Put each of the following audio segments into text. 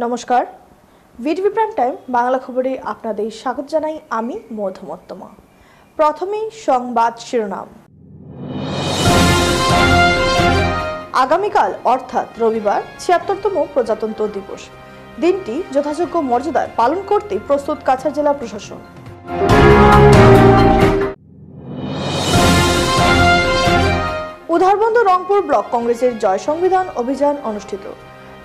নমস্কার, VTV prime time Bangla খবরে আপনাদের স্বাগত জানাই আমি মধুমত্তমা। প্রথমেই সংবাদ শিরোনাম। আগামীকাল অর্থাৎ রবিবার ৭৬তম প্রজাতন্ত্র দিবস। দিনটি যথাযোগ্য মর্যাদায় পালন করতে প্রস্তুত কাছাড় জেলা প্রশাসন। উধারবন্দ রংপুর ব্লক কংগ্রেসের জয় সংবিধান অভিযান অনুষ্ঠিত।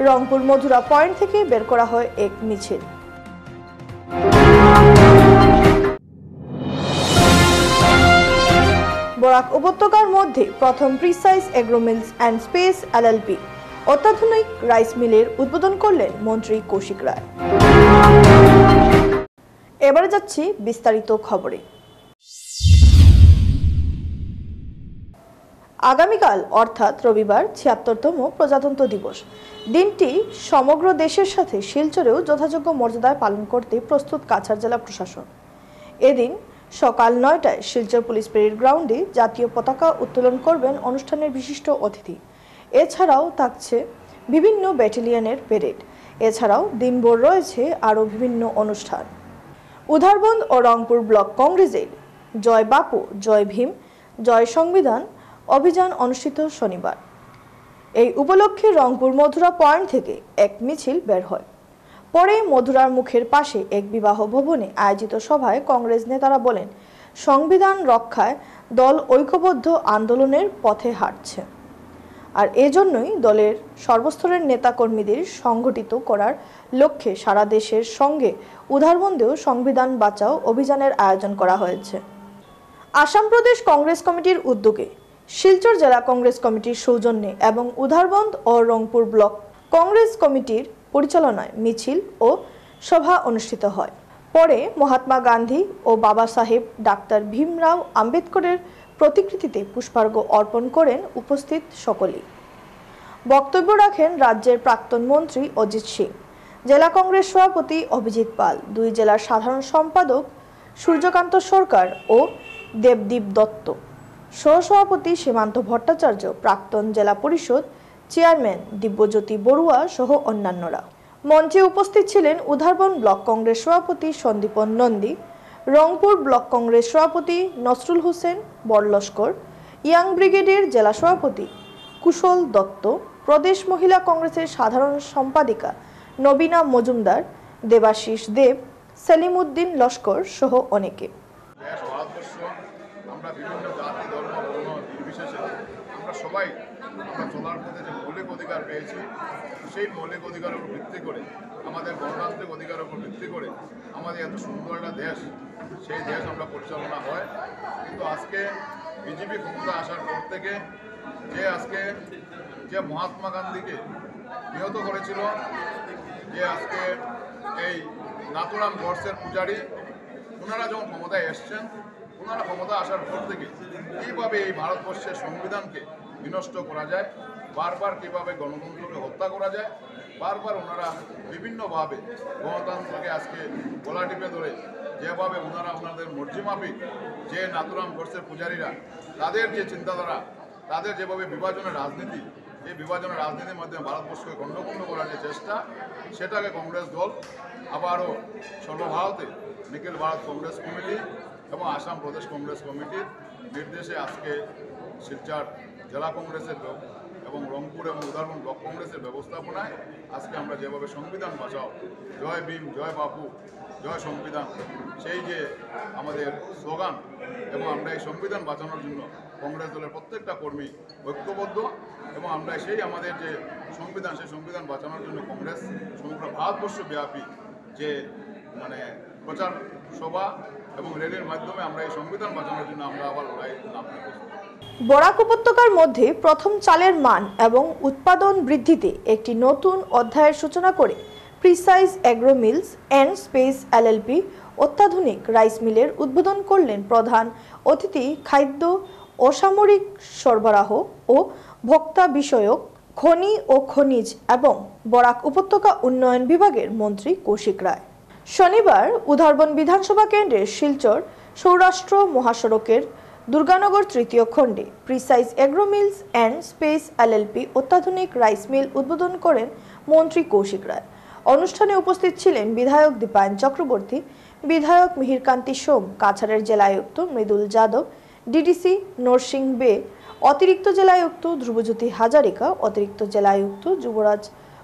রংপুর মধুরা পয়েন্ট থেকে বের করা হয় এক মিছিল। বরাক উপত্যকার মধ্যে প্রথম precise agro mills and space LLP অত্যাধুনিক রাইস মিলের উদ্বোধন করলেন মন্ত্রী কৌশিক রায়। এবারে যাচ্ছি বিস্তারিত খবরে। আগামীকাল অর্থাৎ রবিবার ৭৬তম প্রজাতন্ত্র দিবস। দিনটি সমগ্র দেশের সাথে শিলচরেও যথাযোগ্য মর্যাদায় পালন করতে প্রস্তুত কাছাড় জেলা প্রশাসন। এদিন সকাল ৯টায় শিলচর পুলিশ প্যারেড গ্রাউন্ডে জাতীয় পতাকা উত্তোলন করবেন অনুষ্ঠানের বিশিষ্ট অতিথি। এছাড়াও থাকছে বিভিন্ন ব্যাটালিয়নের প্যারেড। এছাড়াও দিনভর রয়েছে আরও বিভিন্ন অনুষ্ঠান। উধারবন্দ ও রংপুর ব্লক কংগ্রেসের জয় বাপু জয় ভীম জয় সংবিধান অভিযান অনুষ্ঠিত শনিবার। এই উপলক্ষে রংপুর মধুরা পয়েন্ট থেকে এক মিছিল বের হয়। পরে মধুরার মুখের পাশে এক বিবাহ ভবনে আয়োজিত সভায় কংগ্রেস নেতারা বলেন, সংবিধান রক্ষায় দল ঐক্যবদ্ধ আন্দোলনের পথে হাঁটছে, আর এজন্যই দলের সর্বস্তরের নেতাকর্মীদের সংগঠিত করার লক্ষ্যে সারা দেশের সঙ্গে উধারবন্দেও সংবিধান বাঁচাও অভিযানের আয়োজন করা হয়েছে। আসাম প্রদেশ কংগ্রেস কমিটির উদ্যোগে শিলচর জেলা কংগ্রেস কমিটির সৌজন্যে এবং উধারবন্দ ও রংপুর ব্লক কংগ্রেস কমিটির পরিচালনায় মিছিল ও সভা অনুষ্ঠিত হয়। পরে মহাত্মা গান্ধী ও বাবা সাহেব ডাক্তার ভীমরাও আম্বেদকরের প্রতিকৃতিতে পুষ্পার্ঘ্য অর্পণ করেন উপস্থিত সকলেই। বক্তব্য রাখেন রাজ্যের প্রাক্তন মন্ত্রী অজিত সিং, জেলা কংগ্রেস সভাপতি অভিজিৎ পাল, দুই জেলার সাধারণ সম্পাদক সূর্যকান্ত সরকার ও দেবদীপ দত্ত, সহসভাপতি সীমান্ত ভট্টাচার্য, প্রাক্তন জেলা পরিষদ চেয়ারম্যান দিব্যজ্যোতি বড়ুয়া সহ অন্যান্যরা। মঞ্চে উপস্থিত ছিলেন উধারবন্দ ব্লক কংগ্রেস সভাপতি সন্দীপন নন্দী, রংপুর ব্লক কংগ্রেস সভাপতি নসরুল হোসেন বড়লস্কর, ইয়াং ব্রিগেডের জেলা সভাপতি কুশল দত্ত, প্রদেশ মহিলা কংগ্রেসের সাধারণ সম্পাদিকা নবীনা মজুমদার, দেবাশিস দেব, সেলিম উদ্দিন লস্কর সহ অনেকে। আমরা বিভিন্ন জাতি ধর্ম বর্ণ নির্বিশেষে আমরা সবাই আমরা চলার পথে যে মৌলিক অধিকার পেয়েছি, সেই মৌলিক অধিকারের উপর ভিত্তি করে, আমাদের গণতান্ত্রিক অধিকারের উপর ভিত্তি করে আমাদের এত সুন্দর একটা দেশ, সেই দেশ আমরা পরিচালনা হয়। কিন্তু আজকে বিজেপি ক্ষমতা আসার পর থেকে যে মহাত্মা গান্ধীকে নিহত করেছিল, যে আজকে এই নাথুরাম গডসের পূজারী, ওনারা যখন ক্ষমতায় এসছেন, ওনারা ক্ষমতা আসার পর থেকে কীভাবে এই ভারতবর্ষের সংবিধানকে বিনষ্ট করা যায়, বারবার কীভাবে গণতন্ত্রকে হত্যা করা যায়, বারবার ওনারা বিভিন্নভাবে গণতন্ত্রকে আজকে গলা টিপে ধরে যেভাবে ওনারা ওনাদের মর্জি মাফিক যে নাথুরাম গডসের পূজারীরা তাদের যে চিন্তাধারা, তাদের যেভাবে বিভাজনের রাজনীতি, এই বিভাজনের রাজনীতির মাধ্যমে ভারতবর্ষকে খণ্ডখণ্ড করার যে চেষ্টা, সেটাকে কংগ্রেস দল আবারও সর্বভারতে নিখিল ভারত কংগ্রেস কমিটি এবং আসাম প্রদেশ কংগ্রেস কমিটির নির্দেশে আজকে শিলচর জেলা কংগ্রেসের এবং রংপুর এবং উধারবন্দ ব্লক কংগ্রেসের ব্যবস্থাপনায় আজকে আমরা যেভাবে সংবিধান বাঁচাও, জয় ভীম জয় বাপু জয় সংবিধান, সেই যে আমাদের স্লোগান, এবং আমরা এই সংবিধান বাঁচানোর জন্য কংগ্রেস দলের প্রত্যেকটা কর্মী ঐক্যবদ্ধ, এবং আমরা সেই আমাদের যে সংবিধান, সেই সংবিধান বাঁচানোর জন্য কংগ্রেস সমগ্র ভারতবর্ষব্যাপী যে প্রচার সভা এবং র্যালির মাধ্যমে আমরা এই সংবিধান বাঁচানোর জন্য আমরা আবার লড়াই নামতে পারি। বরাক উপত্যকার মধ্যে প্রথম চালের মান এবং উৎপাদন বৃদ্ধিতে একটি নতুন অধ্যায়ের সূচনা করে precise agro mills and space LLP অত্যাধুনিক রাইস মিলের উদ্বোধন করলেন প্রধান অতিথি খাদ্য, অসামরিক সরবরাহ ও ভোক্তা বিষয়ক, খনি ও খনিজ এবং বরাক উপত্যকা উন্নয়ন বিভাগের মন্ত্রী কৌশিক রায়। শনিবার উধারবন্দ বিধানসভা কেন্দ্রের শিলচর সৌরাষ্ট্র মহাসড়কের দুর্গানগর তৃতীয় খণ্ডে precise agro mills and space LLP অত্যাধুনিক রাইস মিল উদ্বোধন করেন মন্ত্রী কৌশিক রায়। অনুষ্ঠানে উপস্থিত ছিলেন বিধায়ক দীপায়ন চক্রবর্তী, বিধায়ক মিহিরকান্তি সোম, কাছাড়ের জেলায়ুক্ত মৃদুল যাদব, ডিডিসি নরসিং বে, অতিরিক্ত জেলায়ুক্ত ধ্রুবজ্যোতি হাজারিকা, অতিরিক্ত জেলায়ুক্ত যুবরাজ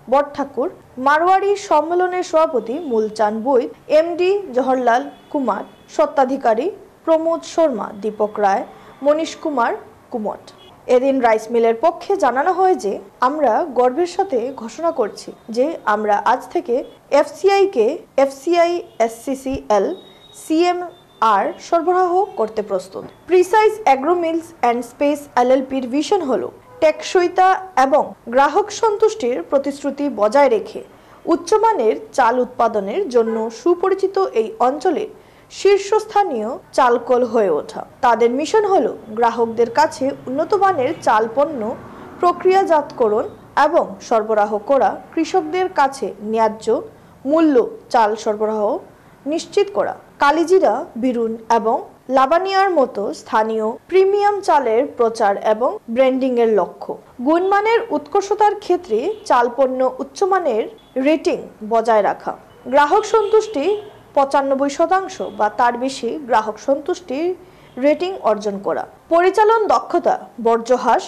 বটঠাকুর, মারোয়ারি সম্মেলনের সভাপতি মূলচান বৈদ, এমডি জওহরলাল কুমার, স্বত্বাধিকারী প্রমোদ শর্মা, দীপক রায়, মনীশ কুমার কুমট। এদিন রাইস মিলের পক্ষে জানানো হয় যে আমরা গর্বের সাথে ঘোষণা করছি যে আমরা আজ থেকে এফসিআইকে এফসিআই এসসিসিএল সিএমআর সরবরাহ করতে প্রস্তুত। Precise agro mills and space এলএলপির ভিশন হলো টেকসইতা এবং গ্রাহক সন্তুষ্টির প্রতিশ্রুতি বজায় রেখে উচ্চমানের চাল উৎপাদনের জন্য সুপরিচিত এই অঞ্চলের শীর্ষস্থানীয় চালকল হয়ে ওঠা। তাদের মিশন হলো গ্রাহকদের কাছে উন্নত মানের চাল পণ্য প্রক্রিয়াজাতকরণ এবং সরবরাহ করা, কৃষকদের কাছে ন্যায্য মূল্য চাল সরবরাহ নিশ্চিত করা। কালিজিরা, বিরুন এবং লাবানিয়ার মতো স্থানীয় প্রিমিয়াম চালের প্রচার এবং ব্র্যান্ডিং এর লক্ষ্য। গুণমানের উৎকর্ষতার ক্ষেত্রে চাল পণ্য উচ্চমানের রেটিং বজায় রাখা। গ্রাহক সন্তুষ্টি 95% বা তার বেশি গ্রাহক সন্তুষ্টির রেটিং অর্জন করা। পরিচালন দক্ষতা, বর্জ্য হ্রাস,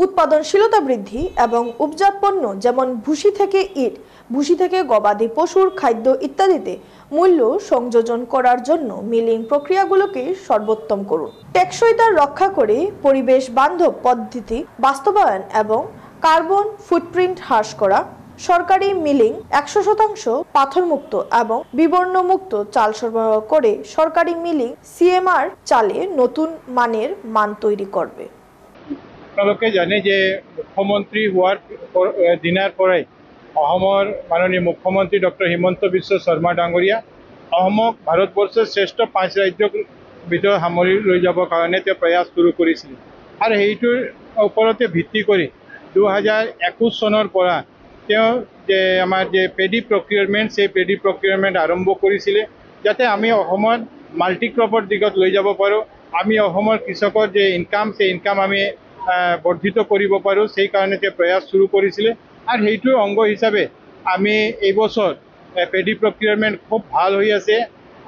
উৎপাদনশীলতা বৃদ্ধি এবং উপজাত পণ্য যেমন ভুসি থেকে ইট, ভুসি থেকে গবাদি পশুর খাদ্য ইত্যাদিতে মূল্য সংযোজন করার জন্য মিলিং প্রক্রিয়াগুলোকে সর্বোত্তম করুন। টেকসইতা রক্ষা করে পরিবেশ বান্ধব পদ্ধতি বাস্তবায়ন এবং কার্বন ফুটপ্রিন্ট হ্রাস করা। সরকারি মিলিং 100% পাথরমুক্ত এবং বিবর্ণমুক্ত চাল সরবরাহ করে সরকারি মিলিং সিএমআর চালে নতুন মানের মান তৈরি করবে। আপোনালোকে জানে যে মুখ্যমন্ত্ৰী হোৱাৰ দিনাৰ পৰাই অসমৰ মাননীয় মুখ্যমন্ত্ৰী ডক্টৰ হিমন্ত বিশ্ব শৰ্মা ডাঙৰীয়া অসমক ভাৰতবৰ্ষৰ শ্ৰেষ্ঠ 5 ৰাজ্যৰ ভিতৰত সামৰি লৈ যাবৰ কাৰণে তেওঁ প্ৰয়াস শুৰু কৰিছিল আৰু সেইটোৰ ওপৰতে ভিত্তি কৰি 2021 চনৰ পৰা তেওঁ যে আমাৰ যে পেডি প্ৰকিউৰমেণ্ট, সেই পেডি প্ৰকিউৰমেণ্ট আৰম্ভ কৰিছিলে যাতে আমি অসমত মাল্টি ক্ৰপৰ দিশত লৈ যাব পাৰোঁ। আমি অসমৰ কৃষকৰ যে ইনকাম, সেই ইনকাম আমি বৰ্ধিত কৰিব পাৰোঁ, সেই কাৰণে তেওঁ প্ৰয়াস শুৰু কৰিছিলে আৰু সেইটোৰ অংগ হিচাপে আমি এইবছৰ পেডি প্ৰকিউৰমেণ্ট খুব ভাল হৈ আছে।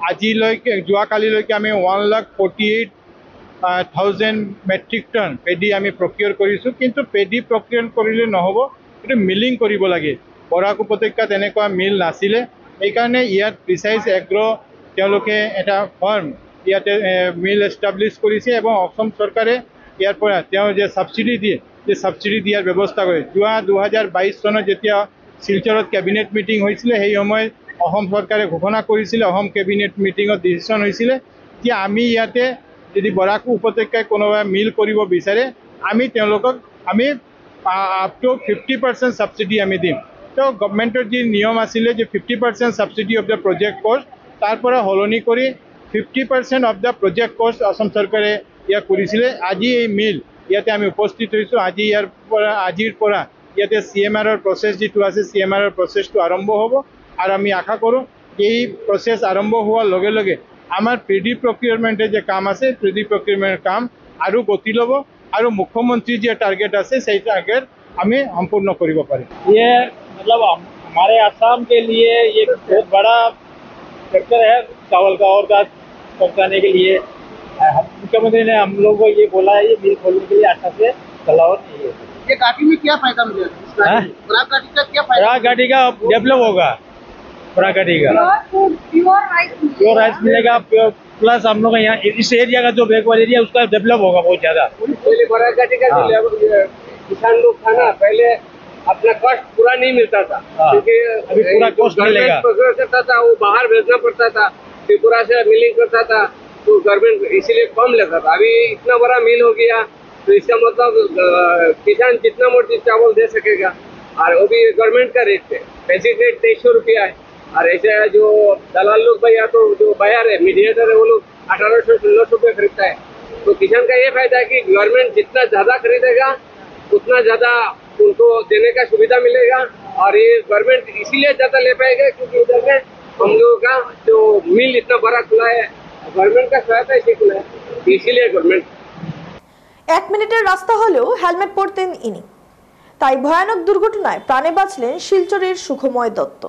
আজিলৈকে যোৱাকালিলৈকে আমি 1,48,000 মেট্ৰিক টন পেডি আমি প্ৰকিউৰ কৰিছোঁ। কিন্তু পেডি প্ৰকিউৰ কৰিলে নহ'ব, এইটো মিলিং কৰিব লাগে। বৰাক উপত্যকাত এনেকুৱা মিল নাছিলে, সেইকাৰণে ইয়াত প্ৰিচাইজ এগ্ৰ' তেওঁলোকে এটা ফাৰ্ম ইয়াতে মিল এষ্টাব্লিছ কৰিছে এবং অসম চৰকাৰে ইয়াৰ পৰা তেওঁ যে ছাবচিডি দিয়ে, সেই ছাবচিডি দিয়াৰ ব্যৱস্থা কৰে। যোৱা 2022 চনত যেতিয়া শিলচৰত কেবিনেট মিটিং হৈছিলে, সেই সময়ত অসম চৰকাৰে ঘোষণা কৰিছিলে, অসম কেবিনেট মিটিঙত ডিচিশ্যন হৈছিলে যে আমি ইয়াতে যদি বৰাক উপত্যকাই কোনোবা মিল কৰিব বিচাৰে আমি তেওঁলোকক আমি আপ টু 50% ছাবচিডি আমি দিম। তো গভৰ্ণমেণ্টৰ যি নিয়ম আছিলে যে 50% ছাবচিডি অফ দ্য প্ৰজেক্ট কষ্ট, তাৰ পৰা সলনি কৰি 50% অফ দ্য প্ৰজেক্ট কষ্ট অসম চৰকাৰে ইয়াক কৰিছিলে। আজি এই মিল ইয়াতে আমি উপস্থিত হৈছোঁ। আজিৰ পৰা ইয়াতে CMRৰ প্ৰচেছ যিটো আছে, CMRৰ প্ৰচেছটো আৰম্ভ হ'ব আৰু আমি আশা কৰোঁ এই প্ৰচেছ আৰম্ভ হোৱাৰ লগে লগে আমাৰ পেডি প্ৰকিউৰমেণ্টৰ যে কাম আছে, পেডি প্ৰকিউৰমেণ্টৰ কাম আৰু গতি ল'ব আৰু মুখ্যমন্ত্ৰীৰ যে টাৰ্গেট আছে, সেই টাৰ্গেট আমি সম্পূৰ্ণ কৰিব পাৰিম। ये मतलब हमारे आसाम के लिए ये बहुत बड़ा सेक्टर है चावल का और दाल पहुँचाने के लिए। मुख्यमंत्री ने हम लोग को ये बोला है ये मिल खोलने के लिए अच्छा से चलाओ। ये घाटी में क्या फायदा मिलेगा? बराक घाटी का क्या फायदा? बराक घाटी का डेवलप होगा, बराक घाटी का प्योर राइस मिलेगा, प्लस हम लोग यहाँ इस एरिया का जो बैकवर्ड एरिया उसका डेवलप होगा बहुत ज़्यादा। पहले बराक घाटी का किसान लोग था ना, पहले अपना कॉस्ट पूरा नहीं मिलता था, क्योंकि अभी पूरा कॉस्ट मिलेगा। करता था वो बाहर भेजना पड़ता था, त्रिपुरा से मिलिंग करता था तो गवर्नमेंट इसीलिए कम लेता था। अभी इतना बड़ा मिल हो गया तो इसका मतलब किसान जितना मर्जी चावल दे सकेगा और वो भी गवर्नमेंट का रेट है। बेसिक रेट 2300 रुपया है और ऐसे जो दलाल लोग भैया तो जो बायर है, मीडिएटर है, वो लोग 1800-1600 रुपये खरीदता है। तो किसान का ये फायदा है कि गवर्नमेंट जितना ज़्यादा खरीदेगा उतना ज़्यादा उनको देने का सुविधा मिलेगा और ये गवर्नमेंट इसीलिए ज़्यादा ले पाएगा क्योंकि उधर में हम लोगों का जो मिल इतना बड़ा खुला है, गवर्नमेंट का सहायता इसी खुला है, इसीलिए गवर्नमेंट। 1 মিনিটের রাস্তা হলেও হেলমেট পরতেন ইনি, তাই ভয়ানক দুর্ঘটনায় প্রাণে বাঁচলেন শিলচরের সুখময় দত্ত।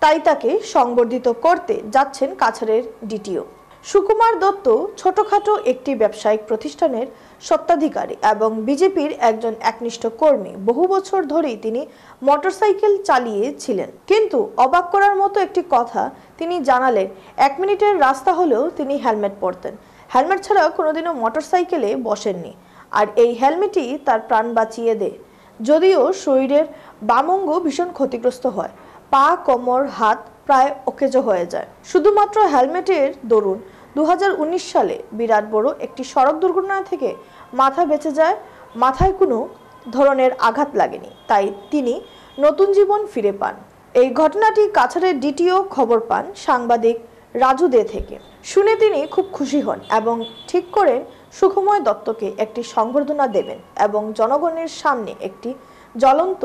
তাই তাকে সংবর্ধিত করতে যাচ্ছেন কাছাড়ের ডিটিও। সুকুমার দত্ত ছোটখাটো একটি ব্যবসায়িক প্রতিষ্ঠানের স্বত্বাধিকারী এবং বিজেপির একজন একনিষ্ঠ কর্মী। বহু বছর ধরেই তিনি মোটরসাইকেল চালিয়েছিলেন, কিন্তু অবাক করার মতো একটি কথা তিনি জানালেন, 1 মিনিটের রাস্তা হলেও তিনি হেলমেট পরতেন। হেলমেট ছাড়া কোনোদিনও মোটরসাইকেলে বসেননি, আর এই হেলমেটই তার প্রাণ বাঁচিয়ে দেয়। যদিও শরীরের বাম অঙ্গ ভীষণ ক্ষতিগ্রস্ত হয়, পা, কোমর, হাত প্রায় অকেজো হয়ে যায়। শুধুমাত্র হেলমেটের দরুন 2019 সালে বিরাট বড় একটি সড়ক দুর্ঘটনা থেকে মাথা বেঁচে যায়। মাথায় কোনো ধরনের আঘাত লাগেনি, তাই তিনি নতুন জীবন ফিরে পান। এই ঘটনাটি কাছাড়ের ডিটিও খবর পান সাংবাদিক রাজু দে থেকে। শুনে তিনি খুব খুশি হন এবং ঠিক করেন সুকুমার দত্তকে একটি সংবর্ধনা দেবেন এবং জনগণের সামনে একটি জ্বলন্ত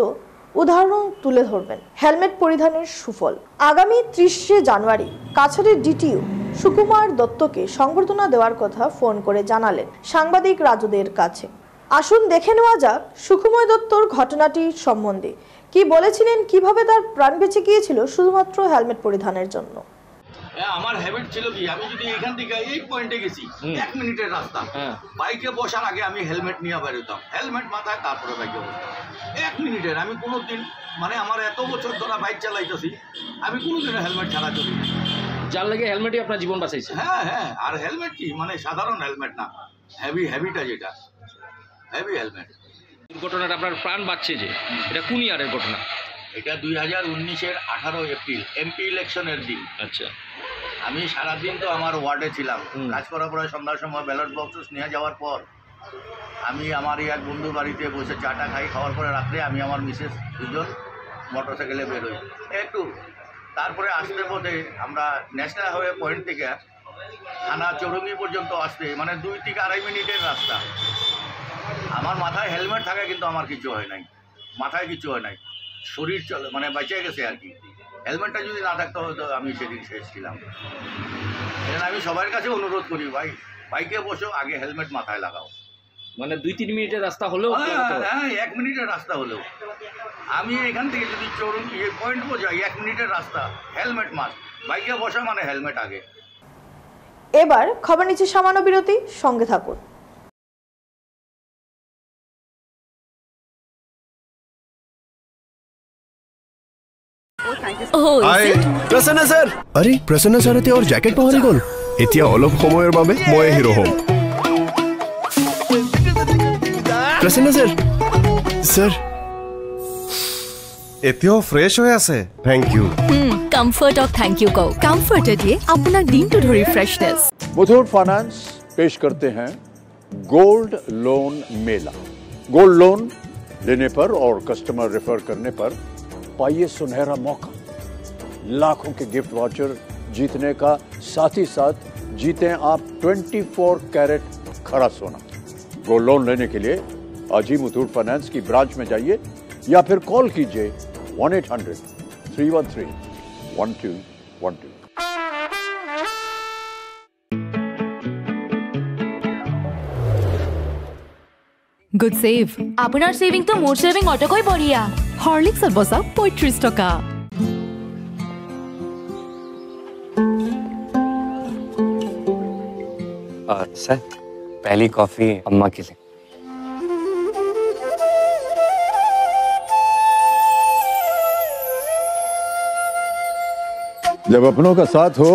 উদাহরণ তুলে ধরবেন হেলমেট পরিধানের সুফল। আগামী 30শে জানুয়ারি কাছাড়ের ডিটিও সুকুমার দত্তকে সংবর্ধনা দেওয়ার কথা ফোন করে জানালেন সাংবাদিক রাজুদের কাছে। আসুন দেখে নেওয়া যাক সুকুমার দত্তর ঘটনাটির সম্বন্ধে কি বলেছিলেন, কিভাবে তার প্রাণ বেঁচে গিয়েছিল শুধুমাত্র হেলমেট পরিধানের জন্য। আমার হ্যাবিট ছিল কি, আমি যদি এখান থেকে এই পয়েন্টে গেছি 1 মিনিটের রাস্তা, বাইকে বসার আগে আমি হেলমেট নিয়ে বেরোতাম, হেলমেট মাথায়, তারপরে বাইকে বসতাম। 1 মিনিটের আমি কোনোদিন, মানে আমার এত বছর ধরে বাইক চালাইতেছি, আমি কোনোদিনও হেলমেট ছাড়া চলি না। যার লাগে হেলমেটই আপনার জীবন বাঁচাইছে। হ্যাঁ হ্যাঁ, আর হেলমেট কি মানে সাধারণ হেলমেট না, হেভিটা যেটা হেভি হেলমেট। দুর্ঘটনাটা আপনার প্রাণ বাঁচছে যে, এটা কোন ইয়ারের ঘটনা? এটা 2019-এর 18 এপ্রিল, এমপি ইলেকশনের দিন। আচ্ছা, আমি সারাদিন তো আমার ওয়ার্ডে ছিলাম, কাজ করার পরে সন্ধ্যার সময় ব্যালট বক্স নিয়ে যাওয়ার পর আমি আমার এক বন্ধু বাড়িতে বসে চাটা খাওয়ার পরে রাত্রে আমি আমার মিসেস দুজন মোটরসাইকেলে বেরোই একটু। তারপরে আসতে পথে আমরা ন্যাশনাল হাইওয়ে পয়েন্ট থেকে থানা চৌরঙ্গি পর্যন্ত আসতে মানে 2 থেকে 2.5 মিনিটের রাস্তা। আমার মাথায় হেলমেট থাকে কিন্তু আমার কিছু হয় নাই, মাথায় কিছু হয় নাই, শরীর চলে মানে বেঁচে গেছে আর কি। হেলমেটটা যদি না থাকতো হয়তো আমি সেদিন শেষ ছিলাম। আমি সবার কাছে অনুরোধ করি, ভাই বাইকে বসো, আগে হেলমেট মাথায় লাগাও। মানে 2-3 মিনিটের রাস্তা হলেও? হ্যাঁ, 1 মিনিটের রাস্তা হলেও। আমি এখান থেকে যদি চৌরঙ্গি পয়েন্ট যাই 1 মিনিটের রাস্তা, হেলমেট মাস্ট, বাইকে বসা মানে হেলমেট আগে। এবার খবর নিচ্ছে সামান্য বিরতি, সঙ্গে থাকুন। প্ৰসন্ন স্যার, আরে প্ৰসন্ন স্যারতে ওর জ্যাকেট পাহৰি গ'ল। এতিয়া অলপ সময়ৰ বাবে মই হিৰো হ'ম। প্ৰসন্ন স্যার, স্যার এতিয়াও ফ্ৰেছ হৈ আছে। Thank you. Comfort of thank you কও। কমফর্টে দিয়ে আপনার দিনটো ধৰি ফ্রেশনেস। मुथूट फाइनेंस पेश करते हैं गोल्ड लोन मेला। गोल्ड लोन लेने पर और कस्टमर रेफर करने पर पाइए सुनहरा मौका, लाखों के गिफ्ट वाउचर जीतने का, साथ ही साथ जीतें आप 24 कैरेट खरा सोना। गोल्ड लोन लेने के लिए आज ही मुथूट फाइनेंस की ब्रांच में जाइए या फिर कॉल कीजिए 1-800-313-1212। Good save. আপনার সেভিং তো মোর সেভিং অটকই বঢ়িয়া। হরলিক্সত বছাওক 35 টকা। और सर पहली कॉफी अम्मा के लिए। जब अपनों का साथ हो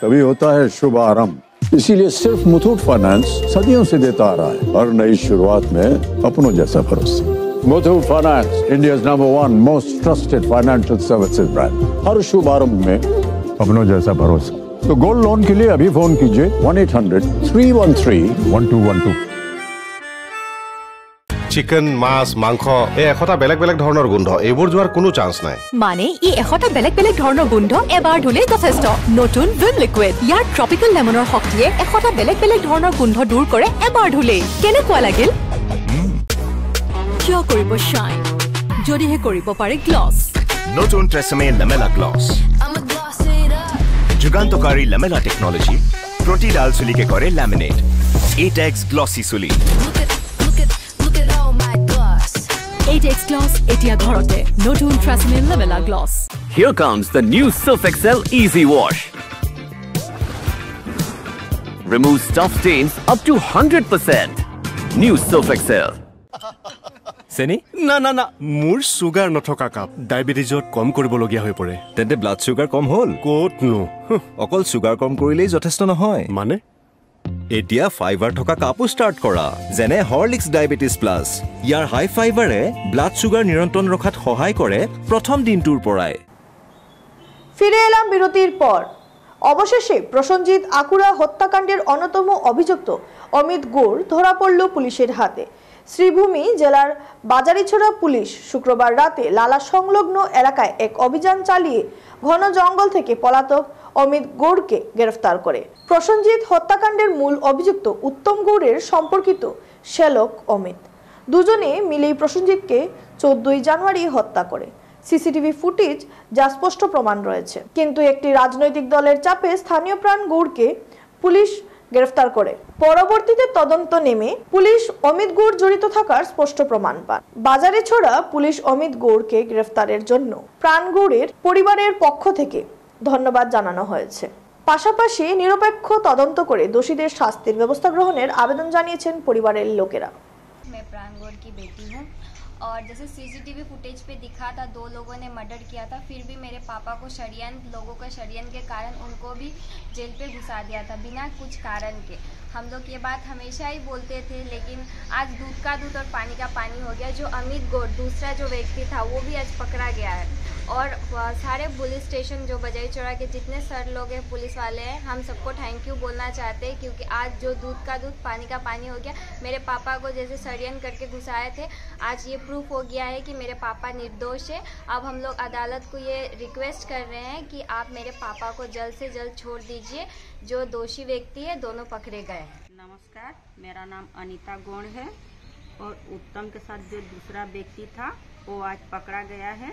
तभी होता है शुभ आरंभ। इसीलिए सिर्फ मुथूट फाइनेंस सदियों से देता आ रहा है हर नई शुरुआत में अपनों जैसा भरोसा। Muthoot finance, India's number 1 most trusted financial services brand. हर शुभ आरंभ में अपनों जैसा भरोसा। तो गोल्ड लोन के लिए अभी फोन कीजिए 1-800-313-1212। চিকেন, মাছ, মাংস এই এশটা বেলেগ বেলেগ ধৰণৰ গোন্ধ, এইবোৰ যোৱাৰ কোনো চান্স নাই। মানে ই এশটা বেলেগ বেলেগ ধৰণৰ গোন্ধ এবাৰ ধুলে যথেষ্ট। নতুন ভিম লিকুইড, ইয়াৰ ট্ৰপিকেল লেমনৰ শক্তিয়ে এশটা বেলেগ বেলেগ ধৰণৰ গোন্ধ দূৰ কৰে এবাৰ ধুলে। কেনেকুৱা লাগিল? কিয় কৰিব শাইন, যদিহে কৰিব পাৰে গ্লছ। নতুন ট্ৰেছমে লেমেলা গ্লছ, যুগান্তকাৰী লেমেলা টেকনলজি, প্ৰতিডাল চুলিকে কৰে লেমিনেট। এটেক্স গ্লসি চুলি। এইটেক্স গ্লছ এতিয়া ঘৰতে। নতুন Tresemme লেমেলা gloss. Here comes the new Surf Excel Easy Wash. Remove stuff stains up to 100%. New Surf Excel. চেনি না না না মোৰ সুগাৰ নথকা কাপ ডায়েবেটিছত কম কৰিবলগীয়া হৈ পৰে তেন্তে ব্লাড সুগাৰ কম হ'ল ক'তনো অকল সুগাৰ কম কৰিলেই যথেষ্ট নহয় মানে এতিয়া ফাইবাৰ থকা কাপো ষ্টাৰ্ট কৰা যেনে হৰলিক্স ডায়েবেটিছ প্লাছ ইয়াৰ হাই ফাইবাৰে ব্লাড সুগাৰ নিয়ন্ত্ৰণ ৰখাত সহায় কৰে প্ৰথম দিনটোৰ পৰাই ফিরে এলাম বিরতির পর অবশেষে প্রসঞ্জিত আকুরা হত্যাকাণ্ডের অন্যতম অভিযুক্ত অমিত গুড় ধরা পড়ল পুলিশের হাতে শ্রীভূমি জেলার বাজারিছড়া পুলিশ শুক্রবার রাতে লালা সংলগ্ন এলাকায় এক অভিযান চালিয়ে ঘন জঙ্গল থেকে পলাতক অমিত গুড়কে গ্রেফতার করে প্রসঞ্জিত হত্যাকাণ্ডের মূল অভিযুক্ত উত্তম গুড়ের সম্পর্কিত শ্যালক অমিত দুজনে মিলেই প্রসঞ্জিতকে 14 জানুয়ারি হত্যা করে সিসিটিভি ফুটেজ যা স্পষ্ট প্রমাণ রয়েছে কিন্তু একটি রাজনৈতিক দলের চাপে স্থানীয় প্রাণ গুড়কে পুলিশ গ্রেফতার করে পরবর্তীতে তদন্ত নেমে পুলিশ অমিত গুড় জড়িত থাকার স্পষ্ট প্রমাণ পায় বাজারে ছড়া পুলিশ অমিত গুড়কে গ্রেফতারের জন্য প্রাণ গুড়ের পরিবারের পক্ষ থেকে ধন্যবাদ জানানো হয়েছে পাশাপাশি নিরপেক্ষ তদন্ত করে দোষীদের শাস্তির ব্যবস্থা গ্রহণের আবেদন জানিয়েছেন পরিবারের লোকেরা मैं प्राण गुड़ की बेटी हूँ और जैसे सीसीटीवी फुटेज पे दिखा था 2 लोगों ने मर्डर किया था फिर भी मेरे पापा को षड्यंत्र लोगों का षड्यंत्र के कारण उनको भी जेल पे घुसा दिया था बिना कुछ कारण के हम लोग ये बात हमेशा ही बोलते थे लेकिन आज दूध का दूध और पानी का पानी हो गया जो अमित गुड़ दूसरा जो व्यक्ति था वो भी आज पकड़ा गया है और सारे पुलिस स्टेशन जो बजाई चौड़ा के जितने सर लोग हैं पुलिस वाले हैं हम सबको थैंक यू बोलना चाहते हैं क्योंकि आज जो दूध का दूध पानी का पानी हो गया मेरे पापा को जैसे षड्यंत्र करके घुसाए थे आज ये प्रूफ हो गया है कि मेरे पापा निर्दोष है अब हम लोग अदालत को ये रिक्वेस्ट कर रहे हैं कि आप मेरे पापा को जल्द से जल्द छोड़ दीजिए जो दोषी व्यक्ति है दोनों पकड़े गए नमस्कार मेरा नाम अनीता गौड़ है और उत्तम के साथ जो दूसरा व्यक्ति था वो आज पकड़ा गया है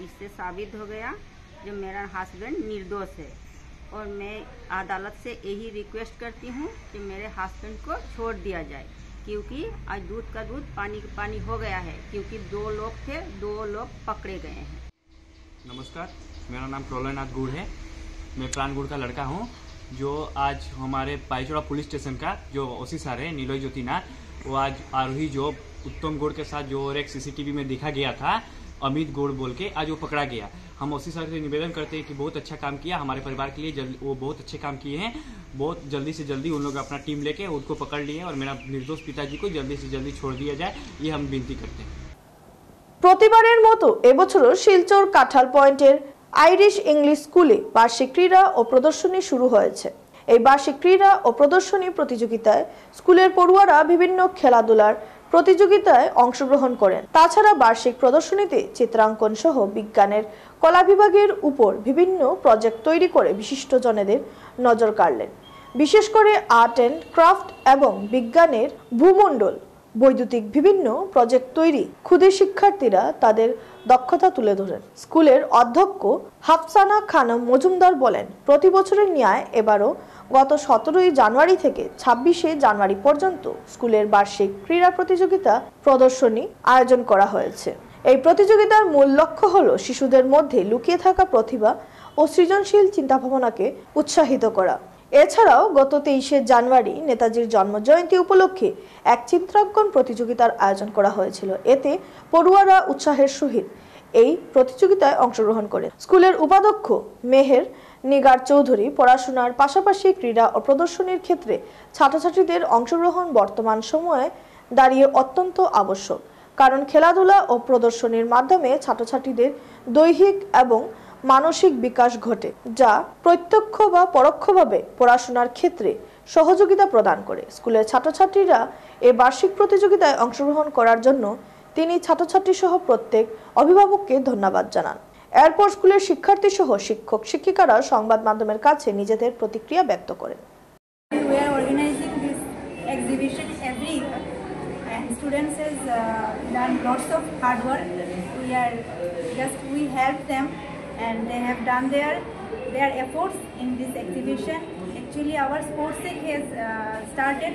इससे साबित हो गया जो मेरा हस्बैंड निर्दोष है और मैं अदालत से यही रिक्वेस्ट करती हूँ कि मेरे हस्बैंड को छोड़ दिया जाए क्योंकि आज दूध का दूध पानी का पानी हो गया है क्योंकि 2 लोग थे 2 लोग पकड़े गए हैं नमस्कार मेरा नाम प्रलयनाथ गुड़ है मैं प्राण गुड़ का लड़का हूँ जो आज हमारे बाईचौड़ा पुलिस स्टेशन का जो ओसी सर है नीलोई ज्योतिनाथ वो आज आरोही जो उत्तम गुड़ के साथ जो और एक सीसीटीवी में देखा गया था अमित गुड़ बोल के आज वो पकड़ा गया हम ओसी सर से निवेदन करते हैं कि बहुत अच्छा काम किया हमारे परिवार के लिए वो बहुत अच्छे काम किए हैं बहुत जल्दी से जल्दी उन लोग अपना टीम लेके उनको पकड़ लिए और मेरा निर्दोष पिताजी को जल्दी से जल्दी छोड़ दिया जाए ये हम विनती करते हैं প্রতিবারের মতো এবছরও শিলচর কাঁঠাল পয়েন্টের আইরিশ ইংলিশ স্কুলে বার্ষিক ক্রীড়া ও প্রদর্শনী শুরু হয়েছে এই বার্ষিক ক্রীড়া ও প্রদর্শনী প্রতিযোগিতায় স্কুলের পড়ুয়ারা বিভিন্ন খেলাধুলার প্রতিযোগিতায় অংশগ্রহণ করেন তাছাড়া বার্ষিক প্রদর্শনীতে চিত্রাঙ্কন সহ বিজ্ঞানের কলা বিভাগের উপর বিভিন্ন প্রজেক্ট তৈরি করে বিশিষ্টজনেদের নজর কাড়লেন বিশেষ করে আর্ট এন্ড ক্রাফট এবং বিজ্ঞানের ভূমণ্ডল বৈদ্যুতিক বিভিন্ন প্রজেক্ট তৈরি ক্ষুদে শিক্ষার্থীরা তাদের দক্ষতা তুলে ধরেন স্কুলের অধ্যক্ষ হাফসানা খানম মজুমদার বলেন প্রতি বছরের ন্যায় এবারও গত 17 জানুয়ারি থেকে 26 জানুয়ারি পর্যন্ত স্কুলের বার্ষিক ক্রীড়া প্রতিযোগিতা প্রদর্শনী আয়োজন করা হয়েছে এই প্রতিযোগিতার মূল লক্ষ্য হলো শিশুদের মধ্যে লুকিয়ে থাকা প্রতিভা ও সৃজনশীল চিন্তাভাবনাকে উৎসাহিত করা এছাড়াও গত 23 জানুয়ারি নেতাজির জন্মজয়ন্তী উপলক্ষে এক চিত্রাঙ্কন প্রতিযোগিতার আয়োজন করা হয়েছিল এতে পড়ুয়ারা উৎসাহের সহিত এই প্রতিযোগিতায় অংশগ্রহণ করে স্কুলের উপাধ্যক্ষ মেহের নিগার চৌধুরী পড়াশোনার পাশাপাশি ক্রীড়া ও প্রদর্শনীর ক্ষেত্রে ছাত্রছাত্রীদের অংশগ্রহণ বর্তমান সময়ে দাঁড়িয়ে অত্যন্ত আবশ্যক কারণ খেলাধুলা ও প্রদর্শনীর মাধ্যমে ছাত্রছাত্রীদের দৈহিক এবং মানসিক বিকাশ ঘটে যা প্রত্যক্ষ বা পরোক্ষভাবে পড়াশোনার ক্ষেত্রে সহযোগিতা প্রদান করে স্কুলের ছাত্রছাত্রীরা এই বার্ষিক প্রতিযোগিতায় অংশগ্রহণ করার জন্য তিনি ছাত্রছাত্রী সহ প্রত্যেক অভিভাবককে ধন্যবাদ জানান এরপর স্কুলের শিক্ষার্থী সহ শিক্ষক শিক্ষিকারা সংবাদ মাধ্যমের কাছে নিজেদের প্রতিক্রিয়া ব্যক্ত করেন We are organizing this exhibition every year and students has done lots of hard work. We help them and they have done their efforts in this exhibition. Actually our sports week has started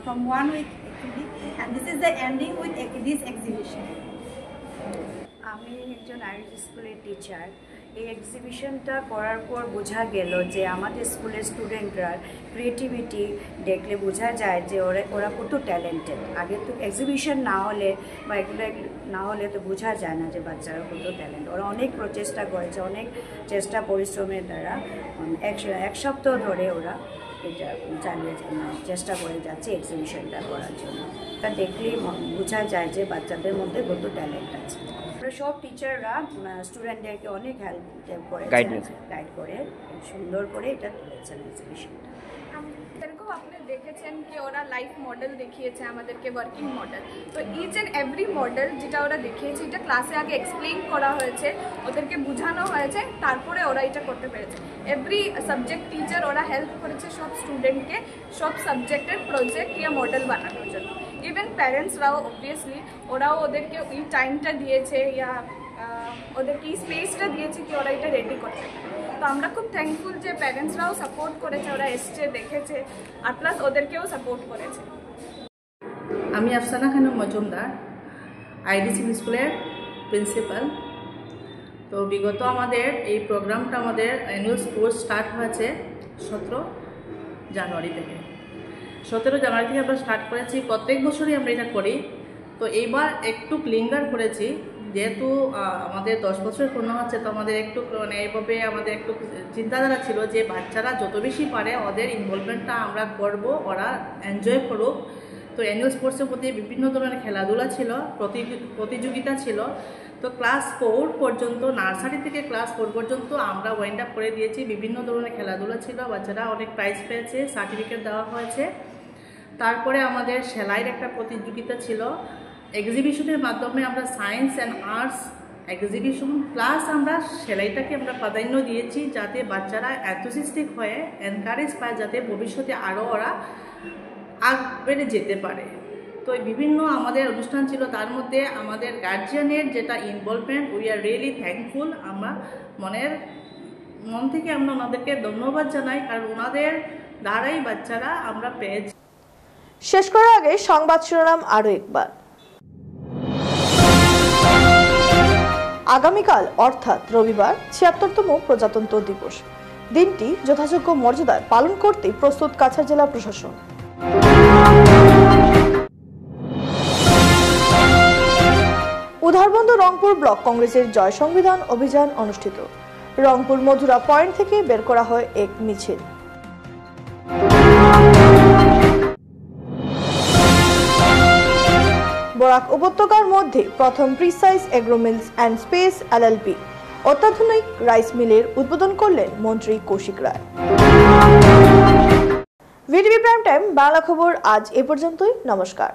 from 1 week actually and this is the ending with this exhibition. আমি একজন Irish স্কুলের teacher এই এক্সিবিশনটা করার পর বোঝা গেল যে আমাদের স্কুলের স্টুডেন্টরা ক্রিয়েটিভিটি দেখলে বোঝা যায় যে ওরা কত ট্যালেন্টেড। আগে তো এক্সিবিশন না হলে বা এগুলো না হলে তো বোঝা যায় না যে বাচ্চারা কত ট্যালেন্ট। ওরা অনেক প্রচেষ্টা করেছে, অনেক চেষ্টা পরিশ্রমের দ্বারা এক সপ্তাহ ধরে ওরা এটা চালিয়ে চেষ্টা করে যাচ্ছে এক্সিবিশনটা করার জন্য। তা দেখলেই বোঝা যায় যে বাচ্চাদের মধ্যে কত ট্যালেন্ট আছে। সব টিচাররা স্টুডেন্টদেরকে অনেক হেল্প করে, গাইড করে সুন্দর করে এটা তুলেছেন এক্সিবিশনটা। যেরকম আপনি দেখেছেন কি ওরা লাইফ মডেল দেখিয়েছে আমাদেরকে, ওয়ার্কিং মডেল। তো ইচ অ্যান্ড এভরি মডেল যেটা ওরা দেখিয়েছে এটা ক্লাসে আগে এক্সপ্লেইন করা হয়েছে, ওদেরকে বোঝানো হয়েছে, তারপরে ওরা এটা করতে পেরেছে। এভরি সাবজেক্ট টিচার ওরা হেল্প করেছে সব স্টুডেন্টকে সব সাবজেক্টের প্রজেক্ট ইয়া মডেল বানানোর জন্য। ইভেন প্যারেন্টসরাও অবভিয়াসলি ওরাও ওদেরকে ওই টাইমটা দিয়েছে ইয়া ওদেরকে এই স্পেসটা দিয়েছে কি ওরা এটা রেডি করতে। তো আমরা খুব থ্যাঙ্কফুল যে প্যারেন্টসরাও সাপোর্ট করেছে, ওরা এসছে দেখেছে আর প্লাস ওদেরকেও সাপোর্ট করেছে। আমি আফসানা খানম মজুমদার, আইডিসি স্কুলের প্রিন্সিপাল। তো বিগত আমাদের এই প্রোগ্রামটা আমাদের অ্যানুয়াল স্পোর্টস স্টার্ট হয়েছে 17 জানুয়ারি থেকে। 17 জানুয়ারি থেকে আমরা স্টার্ট করেছি, প্রত্যেক বছরই আমরা এটা করি। তো এইবার একটু লিঙ্গার করেছি, যেহেতু আমাদের 10 বছর পূর্ণ হচ্ছে, তো আমাদের একটু মানে এইভাবে আমাদের একটু চিন্তাধারা ছিল যে বাচ্চারা যত বেশি পারে ওদের ইনভলভমেন্টটা আমরা করব, ওরা এনজয় করুক। তো অ্যানুয়াল স্পোর্টসের প্রতি বিভিন্ন ধরনের খেলাধুলা ছিল, প্রতিযোগিতা ছিল। তো ক্লাস 4 পর্যন্ত, নার্সারি থেকে ক্লাস 4 পর্যন্ত আমরা ওয়াইন্ড আপ করে দিয়েছি। বিভিন্ন ধরনের খেলাধুলা ছিল, বাচ্চারা অনেক প্রাইজ পেয়েছে, সার্টিফিকেট দেওয়া হয়েছে। তারপরে আমাদের সেলাইয়ের একটা প্রতিযোগিতা ছিল। এক্সিবিশনের মাধ্যমে আমরা science and arts exhibition plus আমরা সেলাইটাকে আমরা প্রাধান্য দিয়েছি, যাতে বাচ্চারা এনথুসিয়াস্টিক হয়ে এনকারেজ পায়, যাতে ভবিষ্যতে আরও ওরা বেড়ে যেতে পারে। তো বিভিন্ন আমাদের অনুষ্ঠান ছিল, তার মধ্যে আমাদের গার্জিয়ানের যেটা involvement, we are really thankful. আমরা মন থেকে আমরা ওনাদেরকে ধন্যবাদ জানাই, কারণ ওনাদের দ্বারাই বাচ্চারা আমরা পেয়েছি। শেষ করার আগে সংবাদ শিরোনাম আরও একবার। আগামীকাল অর্থাৎ রবিবার ৭৬তম প্রজাতন্ত্র দিবস। দিনটি যথাযোগ্য মর্যাদায় পালন করতে প্রস্তুত কাছাড় জেলা প্রশাসন। উধারবন্দ রংপুর ব্লক কংগ্রেসের জয় সংবিধান অভিযান অনুষ্ঠিত। রংপুর মধুরা পয়েন্ট থেকে বের করা হয় এক মিছিল। বরাক উপত্যকার মধ্যে প্রথম precise agro mills and space LLP অত্যাধুনিক রাইস মিলের উদ্বোধন করলেন মন্ত্রী Kaushik Roy. VTV prime time Bangla খবর আজ এ পর্যন্তই। নমস্কার।